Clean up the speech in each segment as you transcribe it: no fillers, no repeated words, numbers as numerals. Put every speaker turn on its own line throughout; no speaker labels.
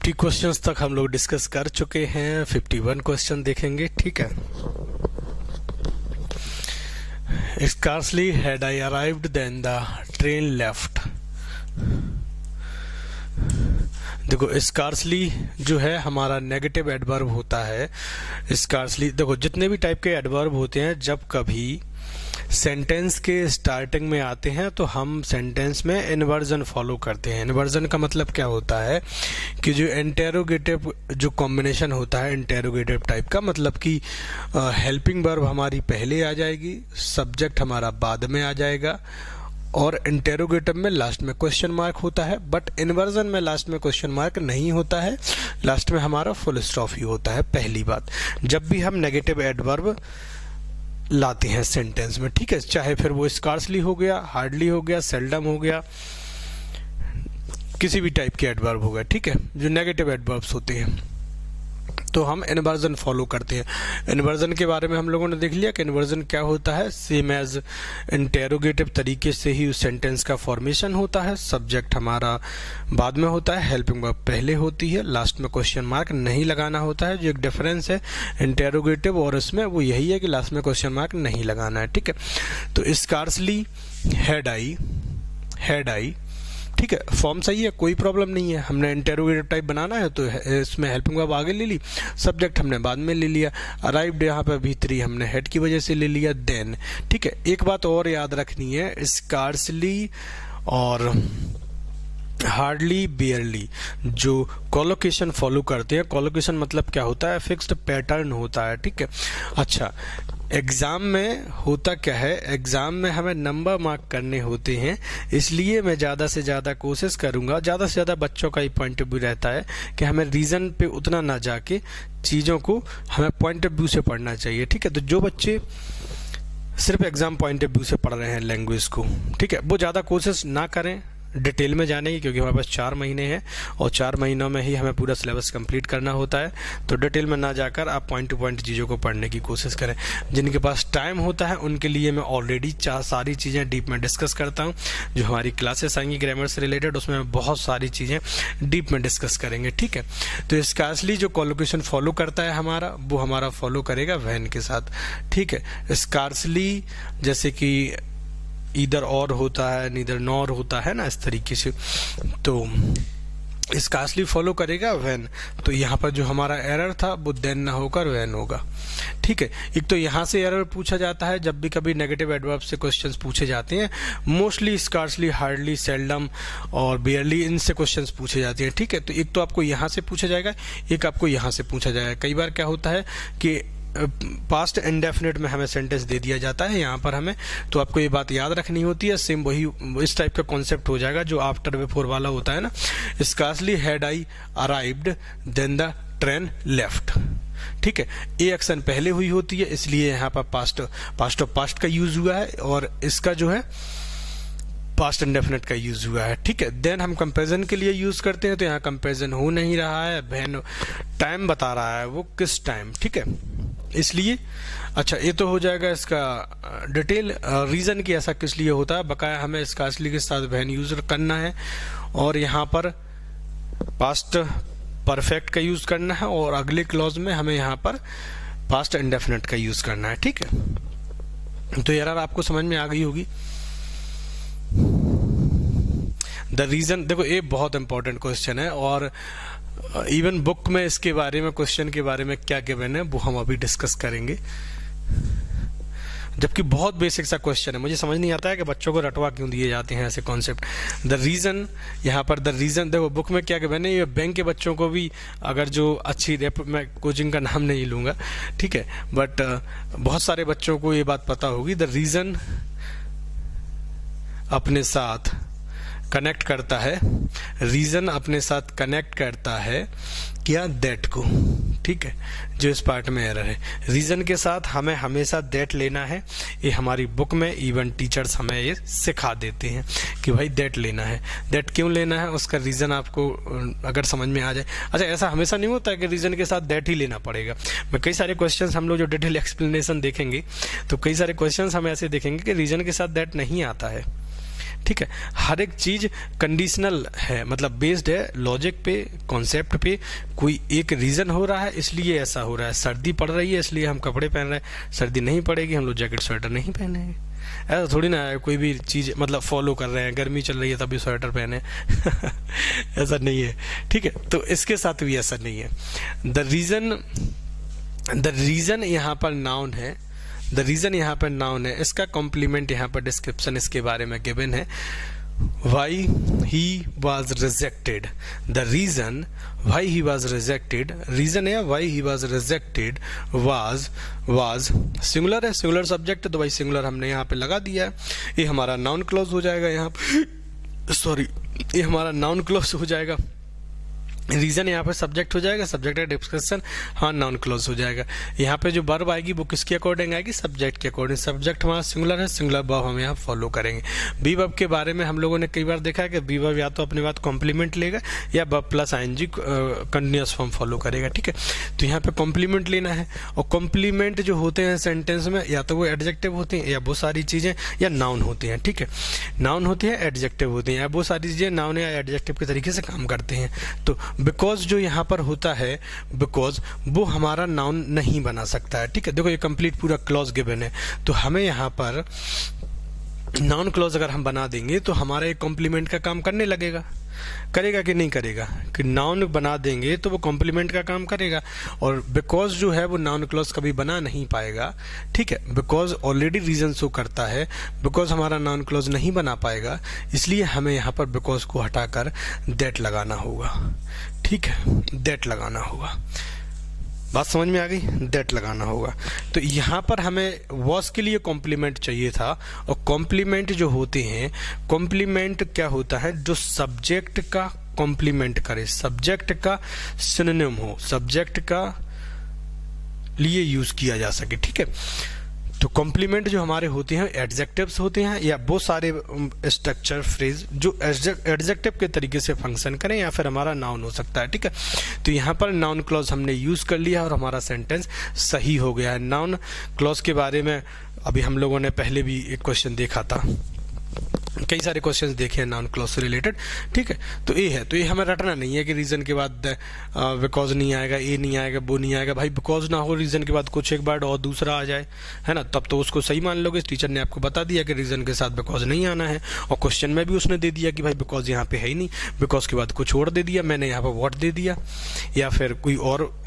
50 questions तक हम लोग डिस्कस कर चुके हैं। 51 क्वेश्चन देखेंगे, ठीक है। Scarcely had I arrived then the train left। देखो स्कार्सली जो है हमारा नेगेटिव एडवर्ब होता है। स्कार्सली देखो जितने भी टाइप के एडवर्ब होते हैं जब कभी सेंटेंस के स्टार्टिंग में आते हैं तो हम सेंटेंस में इन्वर्जन फॉलो करते हैं। इन्वर्जन का मतलब क्या होता है कि जो इंटेरोगेटिव जो कॉम्बिनेशन होता है इंटेरोगेटिव टाइप का, मतलब कि हेल्पिंग वर्ब हमारी पहले आ जाएगी, सब्जेक्ट हमारा बाद में आ जाएगा और इंटेरोगेटिव में लास्ट में क्वेश्चन मार्क होता है। बट इन्वर्जन में लास्ट में क्वेश्चन मार्क नहीं होता है, लास्ट में हमारा फुल स्टॉप ही होता है। पहली बात, जब भी हम नेगेटिव एडवर्ब लाते हैं सेंटेंस में, ठीक है, चाहे फिर वो स्कार्सली हो गया, हार्डली हो गया, सेल्डम हो गया, किसी भी टाइप के एडवर्ब हो गया, ठीक है, जो नेगेटिव एडवर्ब्स होते हैं तो हम इन्वर्जन फॉलो करते हैं। इन्वर्जन के बारे में हम लोगों ने देख लिया कि इन्वर्जन क्या होता है। सेम एज इंटेरोगेटिव तरीके से ही उस सेंटेंस का फॉर्मेशन होता है। सब्जेक्ट हमारा बाद में होता है, हेल्पिंग वर्ब पहले होती है, लास्ट में क्वेश्चन मार्क नहीं लगाना होता है। जो एक डिफरेंस है इंटेरोगेटिव और इसमें वो यही है कि लास्ट में क्वेश्चन मार्क नहीं लगाना है, ठीक है। तो स्कार्सली हैड आई, ठीक है, फॉर्म सही है, कोई प्रॉब्लम नहीं है। हमने इंटेरोगेटिव टाइप बनाना है तो इसमें हेल्पिंग वर्ब आगे ले ली, सब्जेक्ट हमने बाद में ले लिया, अराइव्ड यहाँ पे भीतरी हमने हेड की वजह से ले लिया, देन, ठीक है। एक बात और याद रखनी है, स्कार्सली और हार्डली, बेयरली जो कोलोकेशन फॉलो करते हैं, कोलोकेशन मतलब क्या होता है, फिक्स्ड पैटर्न होता है, ठीक है। अच्छा, एग्जाम में होता क्या है, एग्जाम में हमें नंबर मार्क करने होते हैं, इसलिए मैं ज़्यादा से ज़्यादा कोशिश करूँगा, ज़्यादा से ज़्यादा बच्चों का ही पॉइंट ऑफ व्यू रहता है कि हमें रीज़न पे उतना ना जाके चीज़ों को हमें पॉइंट ऑफ व्यू से पढ़ना चाहिए, ठीक है। तो जो बच्चे सिर्फ एग्जाम पॉइंट ऑफ व्यू से पढ़ रहे हैं लैंग्वेज को, ठीक है, वो ज़्यादा कोशिश ना करें डिटेल में जाने की, क्योंकि हमारे पास 4 महीने हैं और 4 महीनों में ही हमें पूरा सिलेबस कंप्लीट करना होता है। तो डिटेल में ना जाकर आप पॉइंट टू पॉइंट चीज़ों को पढ़ने की कोशिश करें। जिनके पास टाइम होता है उनके लिए मैं ऑलरेडी सारी चीज़ें डीप में डिस्कस करता हूँ। जो हमारी क्लासेस आएंगी ग्रामर से रिलेटेड उसमें बहुत सारी चीज़ें डीप में डिस्कस करेंगे, ठीक है। तो स्कार्सली जो कोलोकेशन फॉलो करता है हमारा, वो हमारा फॉलो करेगा वैन के साथ, ठीक है। स्कार्सली जैसे कि इधर और होता है, नीदर नॉर होता है ना, इस तरीके से, तो स्कार्सली फॉलो करेगा व्हेन। तो यहाँ पर जो हमारा एरर था वो देन ना होकर व्हेन होगा, ठीक है। एक तो यहाँ से एरर पूछा जाता है जब भी कभी नेगेटिव एडवर्ब से क्वेश्चंस पूछे जाते हैं, मोस्टली स्कार्सली, हार्डली, सेल्डम और बेयरली, इनसे क्वेश्चंस पूछे जाते हैं, ठीक है। तो एक तो आपको यहाँ से पूछा जाएगा, एक आपको यहाँ से पूछा जाएगा। कई बार क्या होता है कि पास्ट इंडेफिनिट में हमें सेंटेंस दे दिया जाता है यहाँ पर हमें, तो आपको ये बात याद रखनी होती है। सेम वही इस टाइप का कॉन्सेप्ट हो जाएगा जो आफ्टर बिफोर वाला होता है ना। Scarcely had I arrived than the train left, ठीक है। ए एक्शन पहले हुई होती है इसलिए यहाँ पर पास्ट ऑफ पास्ट का यूज हुआ है और इसका जो है पास्ट इंडेफिनिट का यूज हुआ है, ठीक है। देन हम कंपैरिजन के लिए यूज करते हैं तो यहाँ कंपैरिजन हो नहीं रहा है, व्हेन टाइम बता रहा है वो किस टाइम, ठीक है, इसलिए। अच्छा, ये तो हो जाएगा इसका डिटेल। रीजन की ऐसा किस लिए होता है, बकाया हमें स्कार्सली के साथ व्हेन यूज करना है और यहाँ पर पास्ट परफेक्ट का यूज करना है और अगले क्लॉज में हमें यहाँ पर पास्ट इंडेफिनिट का यूज करना है, ठीक है। तो यार आपको समझ में आ गई होगी। द रीजन, देखो ये बहुत इंपॉर्टेंट क्वेश्चन है और इवन बुक में इसके बारे में, क्वेश्चन के बारे में क्या गिवन है वो हम अभी डिस्कस करेंगे, जबकि बहुत बेसिक सा क्वेश्चन है। मुझे समझ नहीं आता है कि बच्चों को रटवा क्यों दिए जाते हैं ऐसे कॉन्सेप्ट। द रीजन, यहाँ पर द रीजन देखो बुक में क्या गिवन है, ये बैंक के बच्चों को भी अगर जो अच्छी मैं कोचिंग का नाम नहीं लूंगा, ठीक है, बट बहुत सारे बच्चों को ये बात पता होगी। द रीजन अपने साथ कनेक्ट करता है, रीजन अपने साथ कनेक्ट करता है क्या, दैट को, ठीक है, जो इस पार्ट में एरर है। रीजन के साथ हमें हमेशा दैट लेना है, ये हमारी बुक में इवन टीचर्स हमें ये सिखा देते हैं कि भाई दैट लेना है। दैट क्यों लेना है, उसका रीजन आपको अगर समझ में आ जाए। अच्छा, ऐसा हमेशा नहीं होता है कि रीजन के साथ दैट ही लेना पड़ेगा। मैं कई सारे क्वेश्चंस हम लोग जो डिटेल एक्सप्लेनेशन देखेंगे तो कई सारे क्वेश्चंस हम ऐसे देखेंगे कि रीजन के साथ दैट नहीं आता है, ठीक है, हर एक चीज कंडीशनल है, मतलब बेस्ड है लॉजिक पे, कॉन्सेप्ट पे। कोई एक रीजन हो रहा है इसलिए ऐसा हो रहा है, सर्दी पड़ रही है इसलिए हम कपड़े पहन रहे हैं, सर्दी नहीं पड़ेगी हम लोग जैकेट स्वेटर नहीं पहनेंगे। ऐसा थोड़ी ना है कोई भी चीज मतलब फॉलो कर रहे हैं, गर्मी चल रही है तभी स्वेटर पहने ऐसा नहीं है, ठीक है। तो इसके साथ भी ऐसा नहीं है। द रीजन यहाँ पर नाउन है, द रीजन यहाँ पर नाउन है, इसका कॉम्प्लीमेंट यहाँ पर डिस्क्रिप्शन इसके बारे में गिवन है। Why he was rejected, the reason why he was rejected, reason है why he was rejected was singular है, singular subject है तो भाई singular हमने यहाँ पे लगा दिया है। ये हमारा noun clause हो जाएगा यहाँ पे, सॉरी ये हमारा noun clause हो जाएगा। रीजन यहाँ पे सब्जेक्ट हो जाएगा, सब्जेक्ट है डिस्कशन, हाँ नाउन क्लॉज हो जाएगा। यहाँ पे जो वर्ब आएगी वो किसके अकॉर्डिंग आएगी, सब्जेक्ट के अकॉर्डिंग। सब्जेक्ट हमारा सिंगुलर है, सिंगुलर वर्ब हम यहाँ फॉलो करेंगे। बी वर्ब के बारे में हम लोगों ने कई बार देखा है कि बी वर्ब या तो अपने बाद कॉम्प्लीमेंट लेगा या verb plus ING continuous form follow करेगा, ठीक है। तो यहाँ पे कॉम्प्लीमेंट लेना है, और कॉम्प्लीमेंट जो होते हैं सेंटेंस में या तो वो एडजेक्टिव होते हैं या वो सारी चीजें या नाउन होते हैं, ठीक है। नाउन होती है, एडजेक्टिव होती हैं, या वो सारी चीजें नाउन या एडजेक्टिव के तरीके से काम करते हैं। तो बिकॉज जो यहाँ पर होता है, बिकॉज वो हमारा नाउन नहीं बना सकता है, ठीक है। देखो ये कंप्लीट पूरा क्लॉज गिवन है, तो हमें यहाँ पर नाउन क्लॉज अगर हम बना देंगे तो हमारा एक कॉम्प्लीमेंट का काम करने लगेगा, करेगा कि नहीं करेगा, कि नाउन बना देंगे तो वो कॉम्प्लीमेंट का काम करेगा। और बिकॉज जो है वो नाउन क्लॉज कभी बना नहीं पाएगा, ठीक है। बिकॉज ऑलरेडी रीजन शो करता है, बिकॉज हमारा नाउन क्लॉज नहीं बना पाएगा, इसलिए हमें यहाँ पर बिकॉज को हटाकर दैट लगाना होगा, ठीक है, दैट लगाना होगा। बात समझ में आ गई, दैट लगाना होगा। तो यहाँ पर हमें वॉज के लिए कॉम्प्लीमेंट चाहिए था, और कॉम्प्लीमेंट जो होते हैं, कॉम्प्लीमेंट क्या होता है, जो सब्जेक्ट का कॉम्प्लीमेंट करे, सब्जेक्ट का सिनोनिम हो, सब्जेक्ट का लिए यूज किया जा सके, ठीक है। तो कॉम्प्लीमेंट जो हमारे होते हैं एडजेक्टिव्स होते हैं, या वो सारे स्ट्रक्चर फ्रेज जो एडजेक्टिव के तरीके से फंक्शन करें, या फिर हमारा नाउन हो सकता है, ठीक है। तो यहाँ पर नाउन क्लॉज हमने यूज कर लिया और हमारा सेंटेंस सही हो गया है। नाउन क्लॉज के बारे में अभी हम लोगों ने पहले भी एक क्वेश्चन देखा था, कई सारे क्वेश्चंस देखे हैं नाउन क्लॉज से रिलेटेड, ठीक है। तो ये है, तो ये हमें रटना नहीं है कि रीजन के बाद बिकॉज नहीं आएगा, ये नहीं आएगा, वो नहीं आएगा। भाई बिकॉज ना हो, रीजन के बाद कुछ एक वर्ड और दूसरा आ जाए, है ना, तब तो उसको सही मान लोगे। टीचर ने आपको बता दिया कि रीजन के साथ बिकॉज नहीं आना है, और क्वेश्चन में भी उसने दे दिया कि भाई बिकॉज यहाँ पे है ही नहीं, बिकॉज के बाद कुछ और दे दिया, मैंने यहाँ पर व्हाट दे दिया, या फिर कोई और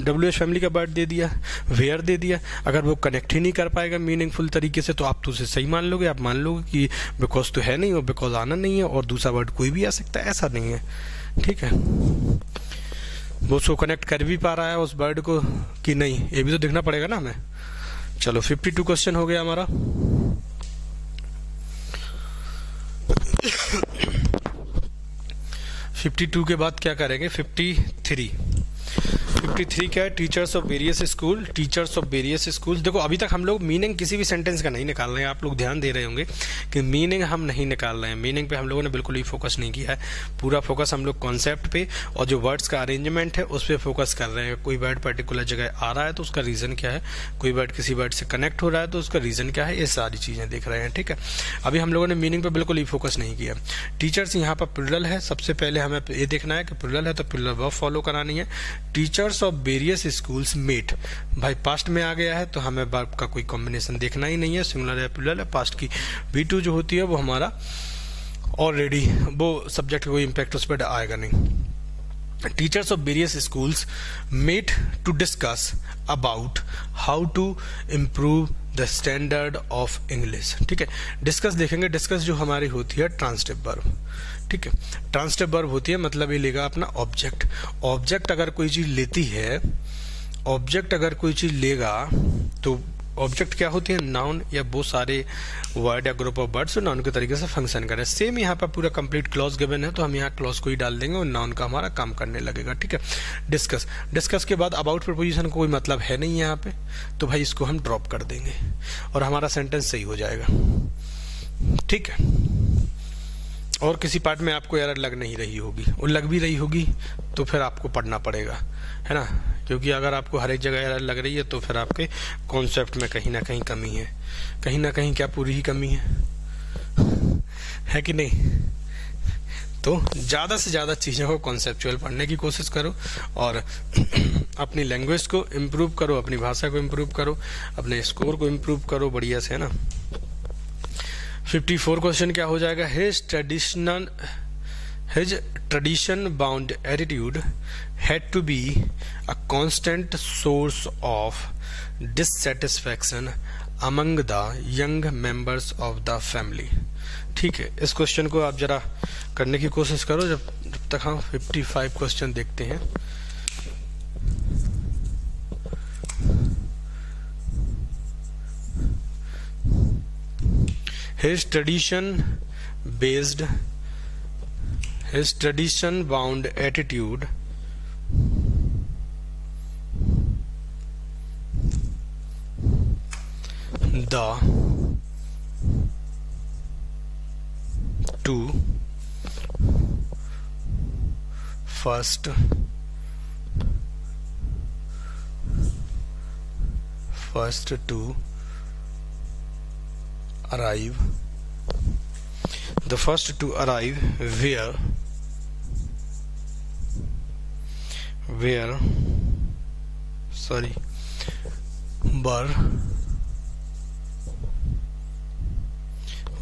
WH फैमिली का वर्ड दे दिया, वेयर दे दिया। अगर वो कनेक्ट ही नहीं कर पाएगा मीनिंगफुल तरीके से, तो आप तो उसे सही मान लोगे, आप मान लोगे कि बिकॉज तो है नहीं और बिकॉज आना नहीं है, और दूसरा वर्ड कोई भी आ सकता है, ऐसा नहीं है, ठीक है। वो उसको कनेक्ट कर भी पा रहा है उस वर्ड को कि नहीं, ये भी तो देखना पड़ेगा ना हमें। चलो 52 क्वेश्चन हो गया हमारा। 52 के बाद क्या करेंगे, 53 क्या है, teachers of various school, teachers of various school. देखो अभी तक हम लोग मीनिंग किसी भी सेंटेंस का नहीं निकाल रहे हैं, आप लोग ध्यान दे रहे होंगे कि मीनिंग हम नहीं निकाल रहे हैं, मीनिंग पे हम लोगों ने बिल्कुल ही फोकस नहीं किया है। पूरा फोकस हम लोग कॉन्सेप्ट पे और जो वर्ड्स का अरेंजमेंट है उस पर फोकस कर रहे हैं। कोई वर्ड पर्टिकुलर जगह आ रहा है तो उसका रीजन क्या है, कोई वर्ड किसी वर्ड से कनेक्ट हो रहा है तो उसका रीजन क्या है, ये सारी चीजें देख रहे हैं, ठीक है। अभी हम लोगों ने मीनिंग पे बिल्कुल ही फोकस नहीं किया। टीचर्स यहाँ पर प्लूरल है, सबसे पहले हमें ये देखना है कि प्लूरल है तो प्लूरल वर्ब फॉलो करानी है। Teachers of various schools met, भाई पास्ट में आ गया है तो हमें वर्ब का कोई कॉम्बिनेशन देखना ही नहीं है, सिंगुलर है प्लूरल है। पास्ट की V2 जो होती है वो हमारा ऑलरेडी वो सब्जेक्ट कोई इम्पैक्ट उस पर आएगा नहीं। Teachers of various schools met to discuss about how to improve the standard of English, ठीक है। डिस्कस देखेंगे, डिस्कस जो हमारी होती है ट्रांसिटिव वर्ब, ठीक है। ट्रांसिटिव वर्ब होती है मतलब ये लेगा अपना ऑब्जेक्ट। ऑब्जेक्ट अगर कोई चीज लेती है, ऑब्जेक्ट अगर कोई चीज लेगा तो ऑब्जेक्ट क्या होती है, नाउन या वो सारे वर्ड या ग्रुप ऑफ वर्ड्स नाउन के तरीके से फंक्शन करें। सेम यहाँ पर पूरा कंप्लीट क्लॉज गिवन है तो हम यहाँ क्लॉज को ही डाल देंगे और नाउन का हमारा काम करने लगेगा, ठीक है। डिस्कस, डिस्कस के बाद अबाउट प्रपोजिशन को कोई मतलब है नहीं यहाँ पे, तो भाई इसको हम ड्रॉप कर देंगे और हमारा सेंटेंस सही हो जाएगा, ठीक है। और किसी पार्ट में आपको एरर लग नहीं रही होगी, और लग भी रही होगी तो फिर आपको पढ़ना पड़ेगा, है ना, क्योंकि अगर आपको हर एक जगह एरर लग रही है तो फिर आपके कॉन्सेप्ट में कहीं ना कहीं कमी है, कहीं ना कहीं क्या पूरी ही कमी है कि नहीं? तो ज़्यादा से ज़्यादा चीज़ों को कॉन्सेप्चुअल पढ़ने की कोशिश करो और अपनी लैंग्वेज को इम्प्रूव करो, अपनी भाषा को इम्प्रूव करो, अपने स्कोर को इम्प्रूव करो बढ़िया से, है ना। 54 क्वेश्चन क्या हो जाएगा? His tradition bound attitude had to be a constant source of dissatisfaction among the young members of the family। ठीक है, इस क्वेश्चन को आप जरा करने की कोशिश करो जब तक हम 55 क्वेश्चन देखते हैं। His tradition bound attitude the two first to arrive, the first to arrive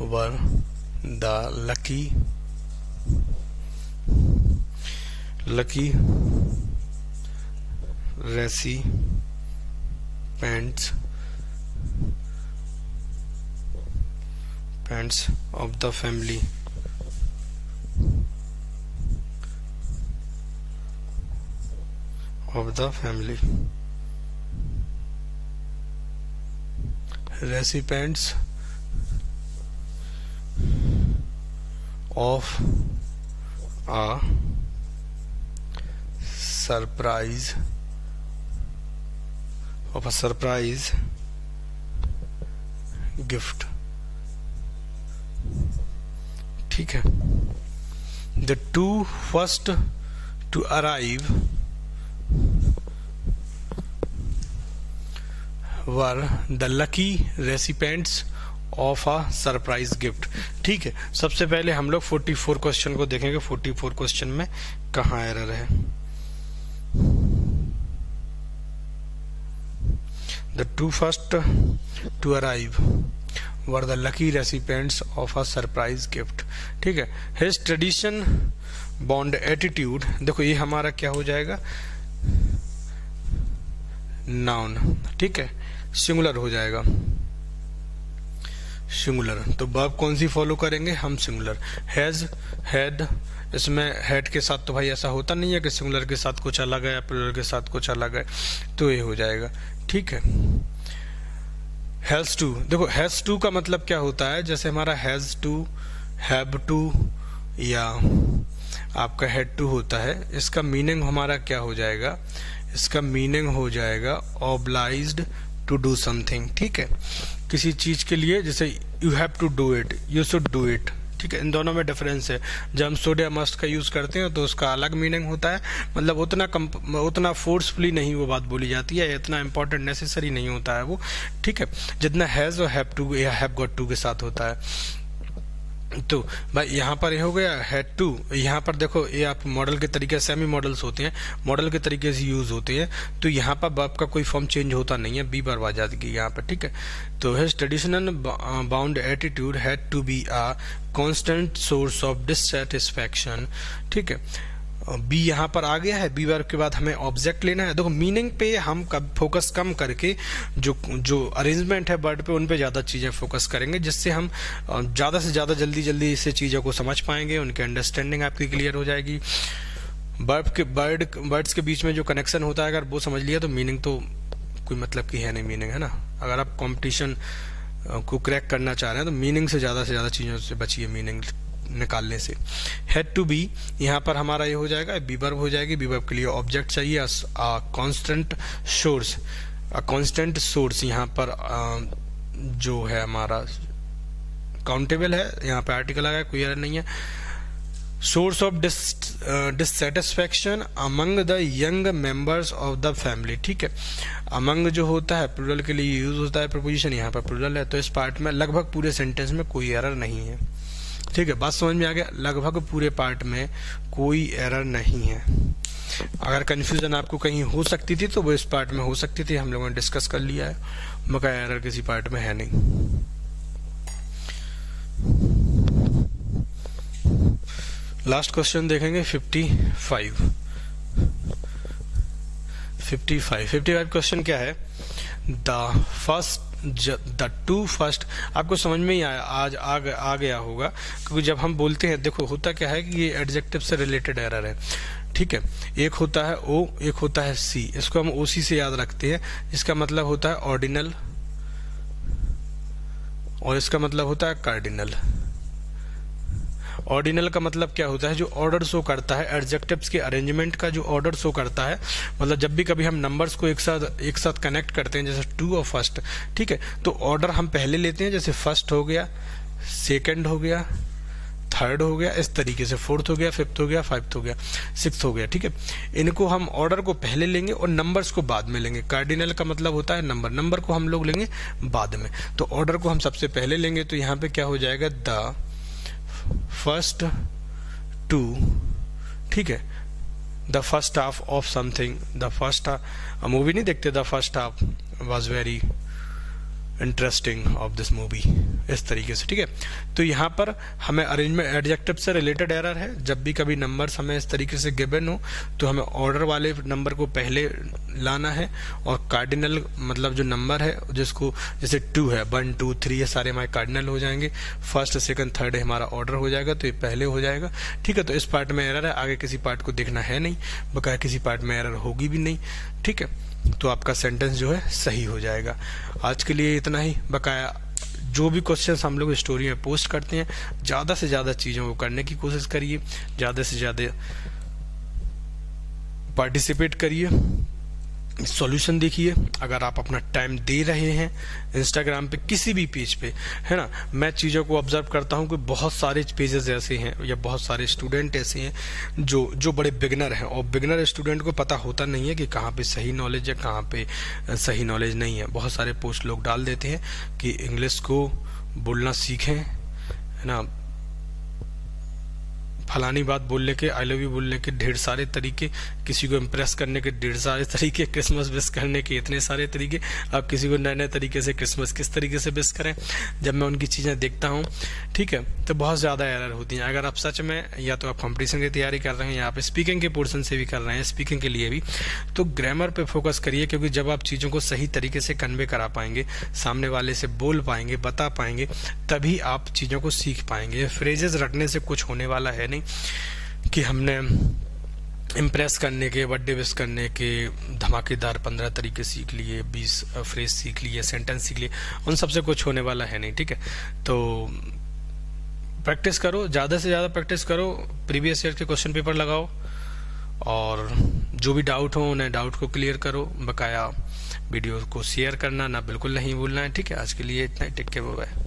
were the lucky recipients of the family recipients of a surprise gift। ठीक है, the two first to arrive were the lucky recipients of a surprise gift। ठीक है, सबसे पहले हम लोग 44 question को देखेंगे। 44 क्वेश्चन में कहाँ एरर है? The two first to arrive were the lucky recipients of a surprise gift। ठीक है, his tradition bound attitude, देखो ये हमारा क्या हो जाएगा? नाउन। ठीक है, सिंगुलर हो जाएगा, सिंगुलर। तो वर्ब कौन सी फॉलो करेंगे हम? सिंगुलर। हैज, हैड, इसमें हैड के साथ तो भाई ऐसा होता नहीं है कि सिंगुलर के साथ कुछ अलग है या प्लूरल के साथ कुछ अलग है, तो ये हो जाएगा। ठीक है, हैज टू, देखो हैज टू का मतलब क्या होता है? जैसे हमारा हैज टू, हैव टू या आपका हैड टू होता है, इसका मीनिंग हमारा क्या हो जाएगा? इसका मीनिंग हो जाएगा ऑब्लाइज्ड टू डू समथिंग। ठीक है, किसी चीज के लिए, जैसे you have to do it, you should do it. ठीक है, इन दोनों में डिफरेंस है। जब हम शुड या मस्ट का यूज करते हैं तो उसका अलग मीनिंग होता है, मतलब उतना फोर्सफुली नहीं वो बात बोली जाती है, इतना इंपॉर्टेंट नेसेसरी नहीं होता है वो। ठीक है, जितना हैज और हैव टू या हैव गॉट टू के साथ होता है। तो भाई यहाँ पर ये हो गया हैड टू। यहाँ पर देखो ये आप मॉडल के तरीके, सेमी मॉडल्स होते हैं, मॉडल के तरीके से यूज होते हैं, तो यहाँ पर वर्ब का कोई फॉर्म चेंज होता नहीं है, बी वर्ब आ जाती है यहाँ पर। ठीक है, तो his traditional bound attitude had to be a constant source of dissatisfaction. ठीक है, बी यहाँ पर आ गया है, बी वर्ब के बाद हमें ऑब्जेक्ट लेना है। देखो मीनिंग पे हम फोकस कम करके जो अरेंजमेंट है वर्ड पे, उन पे ज़्यादा चीज़ें फोकस करेंगे, जिससे हम ज़्यादा से ज़्यादा जल्दी से चीज़ों को समझ पाएंगे, उनकी अंडरस्टैंडिंग आपकी क्लियर हो जाएगी। वर्ड्स के बीच में जो कनेक्शन होता है, अगर वो समझ लिया तो मीनिंग तो कोई मतलब की है नहीं, मीनिंग है ना। अगर आप कॉम्पिटिशन को क्रैक करना चाह रहे हैं तो मीनिंग से ज़्यादा चीज़ों से बचिए, मीनिंग निकालने से। हैड टू बी यहाँ पर हमारा ये हो जाएगा, बी वर्ब हो जाएगी। बी वर्ब के लिए ऑब्जेक्ट चाहिए, कांस्टेंट सोर्स यहाँ पर जो है हमारा काउंटेबल है, यहाँ पे आर्टिकल आ गया, कोई एरर नहीं है। Source of dissatisfaction among the young members of the family. ठीक है, अमंग जो होता है प्लूरल के लिए यूज होता है, प्रपोजिशन यहाँ पर प्लूरल है, तो इस पार्ट में लगभग पूरे सेंटेंस में कोई एरर नहीं है। ठीक है, बात समझ में आ गया। लगभग पूरे पार्ट में कोई एरर नहीं है। अगर कंफ्यूजन आपको कहीं हो सकती थी तो वो इस पार्ट में हो सकती थी, हम लोगों ने डिस्कस कर लिया है, मगर एरर किसी पार्ट में है नहीं। लास्ट क्वेश्चन देखेंगे 55 क्वेश्चन क्या है, द टू फर्स्ट, आपको समझ में ही आज आ गया होगा, क्योंकि जब हम बोलते हैं, देखो होता क्या है कि ये एडजेक्टिव से रिलेटेड एरर है, ठीक है। एक होता है ओ, एक होता है सी, इसको हम ओसी से याद रखते हैं, इसका मतलब होता है ऑर्डिनल और इसका मतलब होता है कार्डिनल। ऑर्डिनल का मतलब क्या होता है, जो ऑर्डर शो करता है, एडजेक्टिव्स के अरेंजमेंट का जो ऑर्डर शो करता है, मतलब जब भी कभी हम नंबर्स को एक साथ कनेक्ट करते हैं, जैसे टू और फर्स्ट, ठीक है, तो ऑर्डर हम पहले लेते हैं, जैसे फर्स्ट हो गया, सेकंड हो गया, थर्ड हो गया, इस तरीके से फोर्थ हो गया, फिफ्थ हो गया, फाइव्थ हो गया, सिक्स्थ हो गया, ठीक है। इनको हम ऑर्डर को पहले लेंगे और नंबर्स को बाद में लेंगे। कार्डिनल का मतलब होता है नंबर को हम लोग लेंगे बाद में, तो ऑर्डर को हम सबसे पहले लेंगे, तो यहाँ पे क्या हो जाएगा, द फर्स्ट टू, ठीक है, the first half of something, the first movie नहीं देखते, the first half was very interesting of this movie, इस तरीके से, ठीक है। तो यहाँ पर हमें अरेंजमेंट एडजेक्टिव से रिलेटेड एरर है, जब भी कभी नंबर्स हमें इस तरीके से गिवन हो तो हमें ऑर्डर वाले नंबर को पहले लाना है, और कार्डिनल मतलब जो नंबर है जिसको, जैसे 2 है, 1 2 3, ये सारे हमारे कार्डिनल हो जाएंगे, फर्स्ट सेकंड थर्ड है हमारा ऑर्डर हो जाएगा, तो ये पहले हो जाएगा, ठीक है। तो इस पार्ट में एरर है, आगे किसी पार्ट को देखना है नहीं, बकाया किसी पार्ट में एरर होगी भी नहीं, ठीक है। तो आपका सेंटेंस जो है सही हो जाएगा। आज के लिए इतना ही, बकाया जो भी क्वेश्चंस हम लोग स्टोरी में पोस्ट करते हैं, ज़्यादा से ज़्यादा चीज़ों को करने की कोशिश करिए, ज़्यादा से ज़्यादा पार्टिसिपेट करिए, सॉल्यूशन देखिए। अगर आप अपना टाइम दे रहे हैं इंस्टाग्राम पे किसी भी पेज पे, है ना, मैं चीज़ों को ऑब्जर्व करता हूँ कि बहुत सारे पेजेस ऐसे हैं या बहुत सारे स्टूडेंट ऐसे हैं जो बड़े बिगनर हैं, और बिगनर स्टूडेंट को पता होता नहीं है कि कहाँ पे सही नॉलेज है, कहाँ पे सही नॉलेज नहीं है। बहुत सारे पोस्ट लोग डाल देते हैं कि इंग्लिश को बोलना सीखें, है ना, फलानी बात बोलने के, आई लव यू बोलने के ढेर सारे तरीके, किसी को इम्प्रेस करने के ढेर सारे तरीके, क्रिसमस विश करने के इतने सारे तरीके, अब किसी को नए नए तरीके से क्रिसमस किस तरीके से विश करें, जब मैं उनकी चीज़ें देखता हूँ, ठीक है, तो बहुत ज़्यादा एरर होती हैं। अगर आप सच में या तो आप कंपटीशन की तैयारी कर रहे हैं या आप स्पीकिंग के पोर्शन से भी कर रहे हैं, स्पीकिंग के लिए भी, तो ग्रामर पे फोकस करिए, क्योंकि जब आप चीज़ों को सही तरीके से कन्वे करा पाएंगे, सामने वाले से बोल पाएंगे, बता पाएंगे, तभी आप चीज़ों को सीख पाएंगे। फ्रेजेस रटने से कुछ होने वाला है नहीं कि हमने इम्प्रेस करने के, बर्थडे विश करने के धमाकेदार 15 तरीके सीख लिए, 20 फ्रेज सीख लिए, सेंटेंस सीख लिए, उन सबसे कुछ होने वाला है नहीं, ठीक है। तो प्रैक्टिस करो, ज़्यादा से ज़्यादा प्रैक्टिस करो, प्रीवियस ईयर के क्वेश्चन पेपर लगाओ, और जो भी डाउट हो उन्हें डाउट को क्लियर करो, बकाया वीडियो को शेयर करना ना बिल्कुल नहीं भूलना है, ठीक है। आज के लिए इतना ही, टेक केयर, बाय।